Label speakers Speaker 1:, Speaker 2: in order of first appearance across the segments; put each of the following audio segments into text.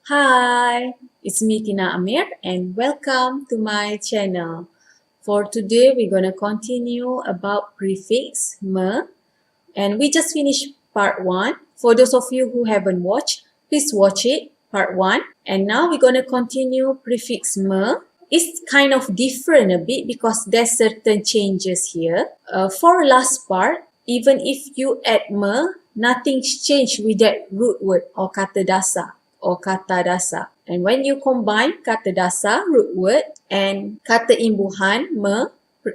Speaker 1: Hi, it's me Tina Amir and welcome to my channel. For today, we're going to continue about prefix me, and we just finished part 1. For those of you who haven't watched, please watch it, part 1. And now we're going to continue prefix me. It's kind of different a bit because there's certain changes here. For last part, even if you add me, nothing's changed with that root word or kata dasar. And when you combine kata dasar, root word, and kata imbuhan, me,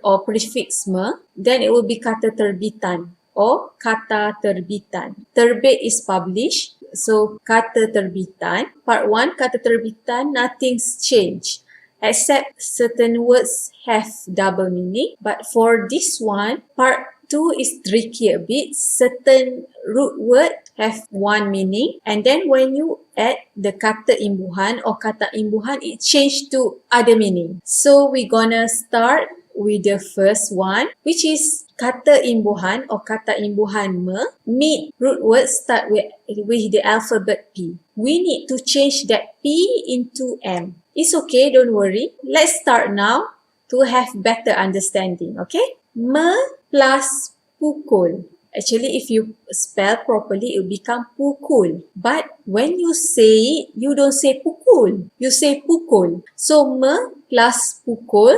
Speaker 1: or prefix me, then it will be kata terbitan or kata terbitan. Terbit is published, so kata terbitan. Part 1, kata terbitan, nothing's changed except certain words have double meaning. But for this one, part 2 is tricky a bit. Certain root word have one meaning, and then when you add the kata imbuhan or kata imbuhan, it changed to other meaning. So we're gonna start with the first one, which is kata imbuhan or kata imbuhan me. Mid root word start with the alphabet P. We need to change that P into M. It's okay, don't worry. Let's start now to have better understanding, okay? Me plus pukul. Actually, if you spell properly, it will become pukul. But when you say it, you don't say pukul. You say pukul. So, me plus pukul,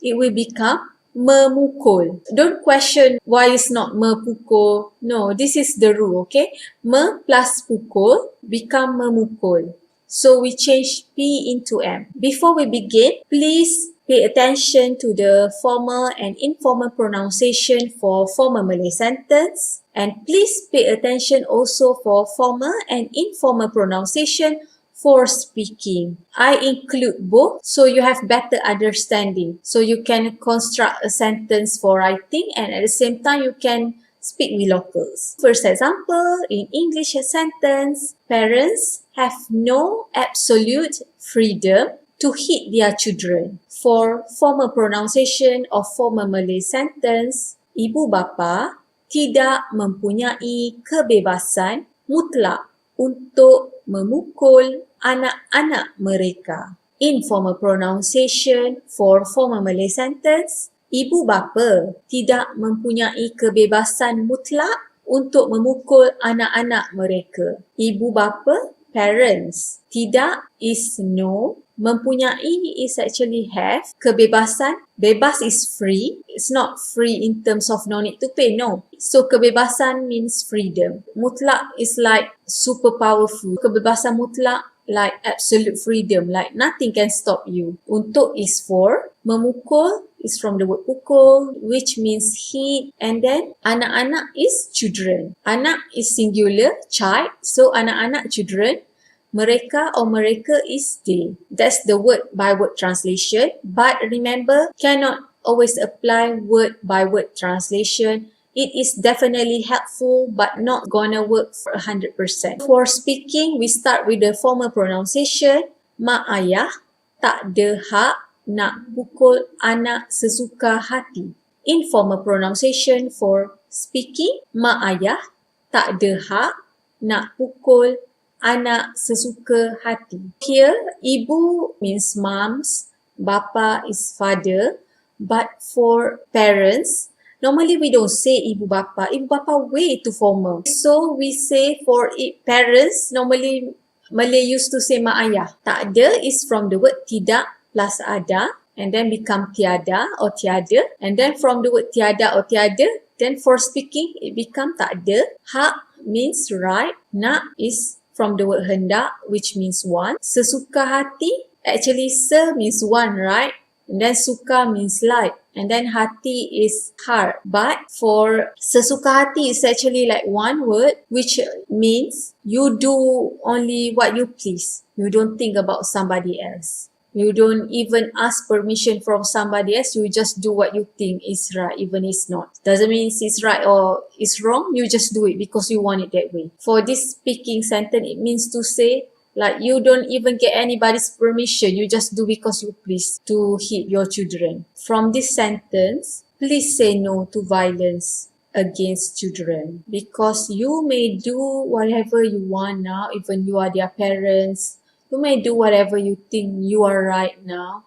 Speaker 1: it will become memukul. Don't question why it's not mepukul. No, this is the rule, okay? Me plus pukul become memukul. So we change P into M. Before we begin, please pay attention to the formal and informal pronunciation for formal Malay sentence. And please pay attention also for formal and informal pronunciation for speaking. I include both so you have better understanding. So you can construct a sentence for writing and at the same time you can speak with locals. First example, in English sentence, parents have no absolute freedom to hit their children. For formal pronunciation of formal Malay sentence, ibu bapa tidak mempunyai kebebasan mutlak untuk memukul anak-anak mereka. Informal pronunciation for formal Malay sentence, ibu bapa tidak mempunyai kebebasan mutlak untuk memukul anak-anak mereka. Ibu bapa, parents. Tidak is no. Mempunyai is actually have. Kebebasan, bebas is free. It's not free in terms of no need to pay, no. So kebebasan means freedom. Mutlak is like super powerful. Kebebasan mutlak like absolute freedom, like nothing can stop you. Untuk is for. Memukul is from the word pukul, which means hit, and then anak-anak is children. Anak is singular, child, so anak-anak children. Mereka or mereka is they. That's the word by word translation, but remember, cannot always apply word by word translation. It is definitely helpful but not gonna work for 100%. For speaking, we start with the formal pronunciation. Mak ayah tak ada hak nak pukul anak sesuka hati. Informal pronunciation for speaking, mak ayah tak ada hak nak pukul anak sesuka hati. Here, ibu means moms, bapa is father, but for parents, normally we don't say ibu bapa. Ibu bapa way too formal. So we say for parents, normally Malay used to say mak ayah. Tak ada is from the word tidak plus ada and then become tiada or tiada, and then from the word tiada or tiada, then for speaking it become tak ada. Hak means right. Nak is from the word hendak, which means want. Sesuka hati, actually se means want, right? And then suka means like, and then hati is heart. But for sesuka hati is actually like one word, which means you do only what you please. You don't think about somebody else. You don't even ask permission from somebody else. You just do what you think is right, even it's not. Doesn't mean it's right or it's wrong. You just do it because you want it that way. For this speaking sentence, it means to say, like, you don't even get anybody's permission. You just do because you please to hit your children. From this sentence, please say no to violence against children, because you may do whatever you want now, even you are their parents. You may do whatever you think you are right now,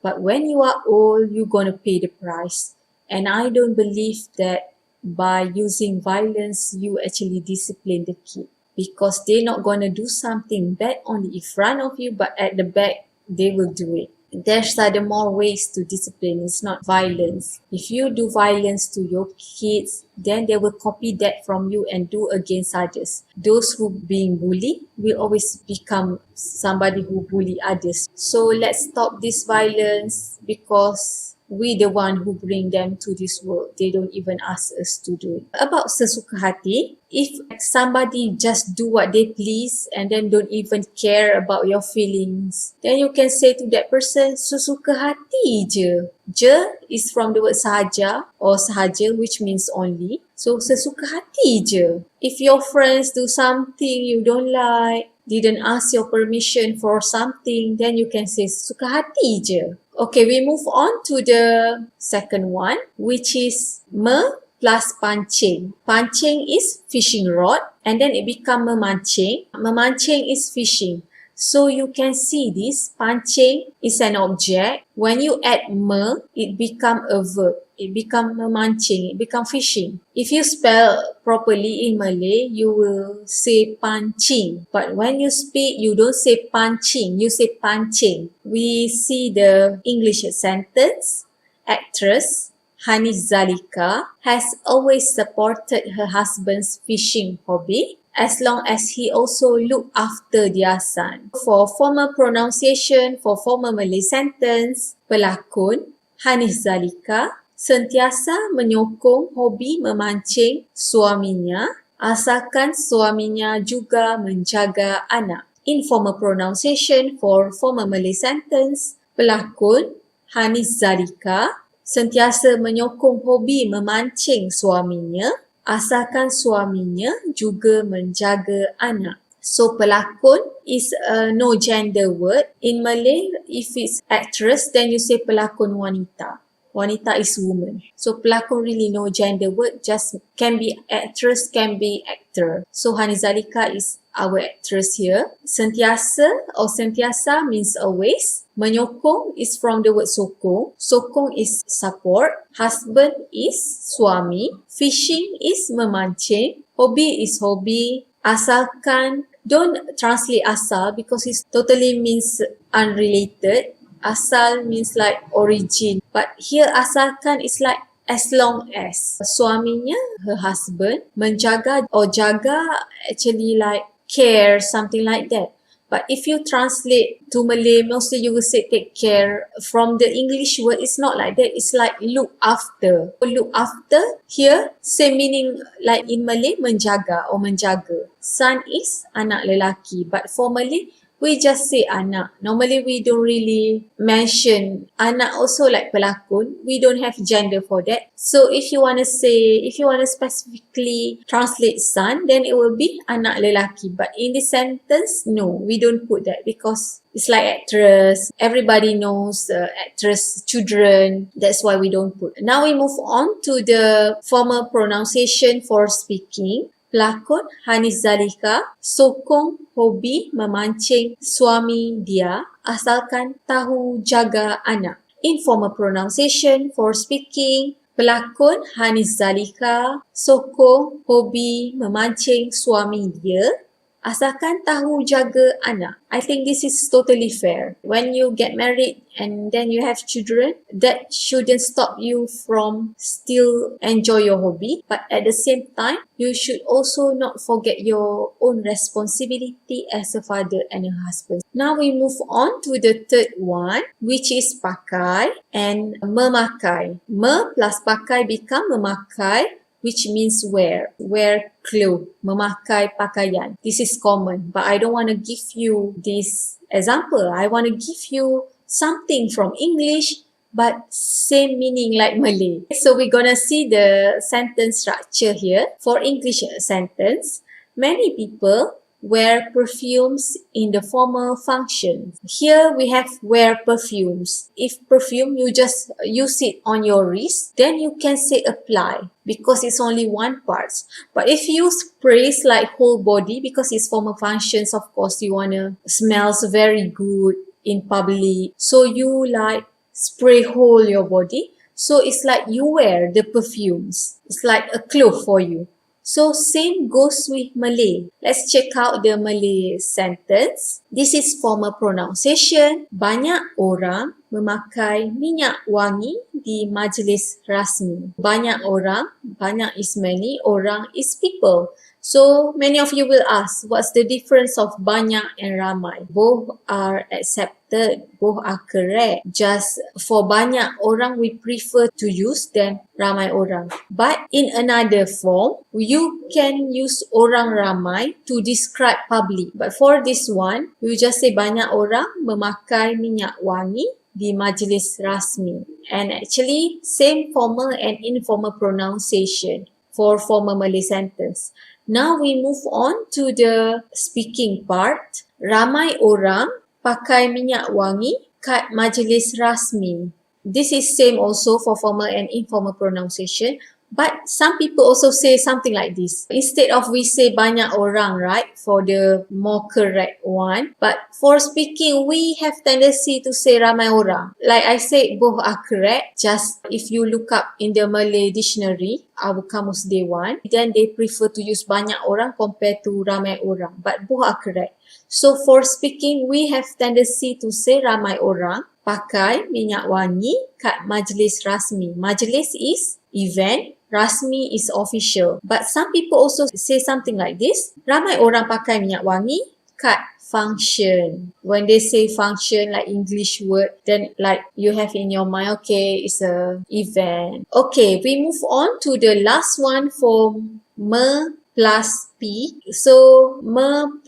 Speaker 1: but when you are old, you're gonna pay the price. And I don't believe that by using violence, you actually discipline the kid, because they're not gonna do something bad only in front of you, but at the back, they will do it. There's other more ways to discipline. It's not violence. If you do violence to your kids, then they will copy that from you and do against others. Those who being bullied will always become somebody who bully others. So let's stop this violence, because we the one who bring them to this world. They don't even ask us to do it. About sesuka hati, if somebody just do what they please and then don't even care about your feelings, then you can say to that person, sesuka hati je. Je is from the word sahaja or sahaja, which means only. So sesuka hati je. If your friends do something you don't like, didn't ask your permission for something, then you can say suka hati je. Okay, we move on to the second one, which is me plus pancing. Pancing is fishing rod, and then it become memancing. Memancing is fishing. So you can see this, pancing is an object. When you add me, it become a verb. It become memancing, it become fishing. If you spell properly in Malay, you will say pancing. But when you speak, you don't say pancing, you say pancing. We see the English sentence. Actress Hanis Zalika has always supported her husband's fishing hobby, as long as he also look after their son. For formal pronunciation, for formal Malay sentence, pelakon Hanis Zalika sentiasa menyokong hobi memancing suaminya, asalkan suaminya juga menjaga anak. Informal pronunciation for formal Malay sentence, pelakon Hanis Zalika sentiasa menyokong hobi memancing suaminya, asalkan suaminya juga menjaga anak. So pelakon is a no gender word. In Malay, if it's actress, then you say pelakon wanita. Wanita is woman. So pelakon really no gender word, just can be actress, can be actor. So Hanis Zalika is our actress here. Sentiasa or sentiasa means always. Menyokong is from the word sokong. Sokong is support. Husband is suami. Fishing is memancing. Hobi is hobby. Asalkan, don't translate asal because it totally means unrelated. Asal means like origin. But here asalkan is like as long as. Suaminya, her husband, menjaga or jaga actually like care, something like that. But if you translate to Malay, mostly you will say take care. From the English word, it's not like that. It's like look after. Look after, here, same meaning like in Malay, menjaga or menjaga. Son is anak lelaki. But for Malay, we just say anak. Normally, we don't really mention anak also like pelakon. We don't have gender for that. So if you want to say, if you want to specifically translate son, then it will be anak lelaki. But in this sentence, no, we don't put that because it's like actress. Everybody knows actress, children. That's why we don't put. Now we move on to the formal pronunciation for speaking. Pelakon Hanis Zalika sokong hobi memancing suami dia asalkan tahu jaga anak. Informal pronunciation for speaking. Pelakon Hanis Zalika sokong hobi memancing suami dia asalkan tahu jaga anak. I think this is totally fair. When you get married and then you have children, that shouldn't stop you from still enjoy your hobby. But at the same time, you should also not forget your own responsibility as a father and a husband. Now we move on to the third one, which is pakai and memakai. Me plus pakai become memakai, which means wear. Wear clothes, memakai pakaian. This is common, but I don't want to give you this example. I want to give you something from English, but same meaning like Malay. So we're gonna see the sentence structure here. For English sentence, many people wear perfumes in the formal function. Here we have wear perfumes. If perfume, you just use it on your wrist, then you can say apply because it's only one part. But if you sprays like whole body, because it's formal functions, of course you wanna smells very good in public, so you like spray whole your body. So it's like you wear the perfumes. It's like a cloth for you. So same goes with Malay. Let's check out the Malay sentence. This is formal pronunciation. Banyak orang memakai minyak wangi di majlis rasmi. Banyak orang, banyak is many, orang is people. So many of you will ask, what's the difference of banyak and ramai? Both are accepted, both are correct. Just for banyak orang we prefer to use than ramai orang. But in another form, you can use orang ramai to describe public. But for this one, you just say banyak orang memakai minyak wangi di majlis rasmi. And actually, same formal and informal pronunciation for formal Malay sentence. Now we move on to the speaking part. Ramai orang pakai minyak wangi kat majlis rasmi. This is same also for formal and informal pronunciation. But some people also say something like this. Instead of we say banyak orang, right, for the more correct one. But for speaking, we have tendency to say ramai orang. Like I said, both are correct. Just if you look up in the Malay dictionary, our Kamus Day 1, then they prefer to use banyak orang compared to ramai orang. But both are correct. So for speaking, we have tendency to say ramai orang pakai minyak wangi kat majlis rasmi. Majlis is event, rasmi is official. But some people also say something like this. Ramai orang pakai minyak wangi kat function. When they say function like English word, then like you have in your mind, okay, it's a event. Okay, we move on to the last one for me+P. So me+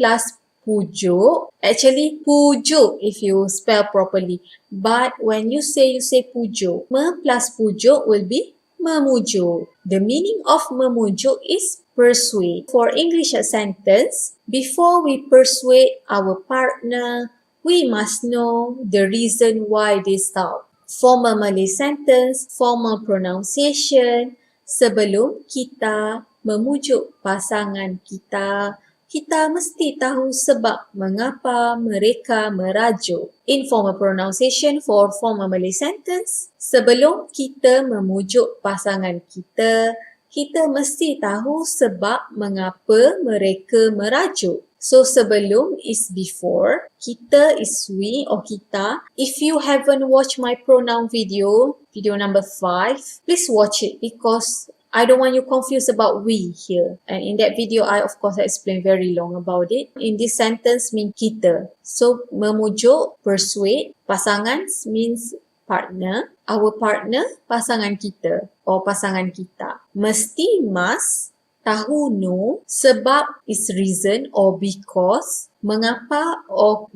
Speaker 1: pujuk. Actually, pujuk if you spell properly. But when you say pujuk, me+pujuk will be memujuk. The meaning of memujuk is persuade. For English sentence, before we persuade our partner, we must know the reason why they stop. Formal Malay sentence, formal pronunciation. Sebelum kita memujuk pasangan kita, kita mesti tahu sebab mengapa mereka merajuk. Informal pronunciation for formal Malay sentence. Sebelum kita memujuk pasangan kita, kita mesti tahu sebab mengapa mereka merajuk. So sebelum is before, kita is we or kita. If you haven't watched my pronoun video number 5, please watch it because I don't want you confused about we here. And in that video, I of course explain very long about it. In this sentence mean kita. So memujuk, persuade, pasangan means partner. Our partner, pasangan kita or pasangan kita. Mesti must, tahu no, sebab is reason or because, mengapa or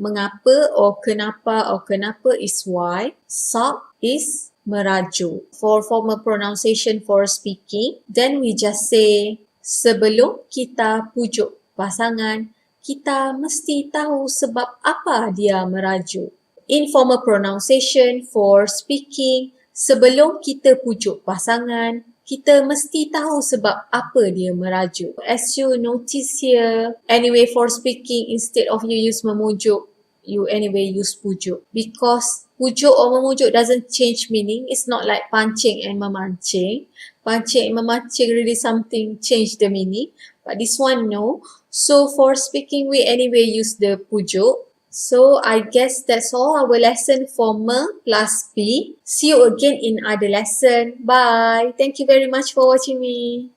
Speaker 1: kenapa is why, stop is merajuk. For formal pronunciation for speaking, then we just say sebelum kita pujuk pasangan, kita mesti tahu sebab apa dia merajuk. Informal pronunciation for speaking, sebelum kita pujuk pasangan, kita mesti tahu sebab apa dia merajuk. As you notice here, anyway for speaking, instead of you use memujuk, you anyway use pujuk. Because pujuk or memujuk doesn't change meaning. It's not like pancing and memancing. Pancing and memancing really something change the meaning. But this one no. So for speaking, we anyway use the pujuk. So I guess that's all our lesson for me+P. See you again in other lesson. Bye. Thank you very much for watching me.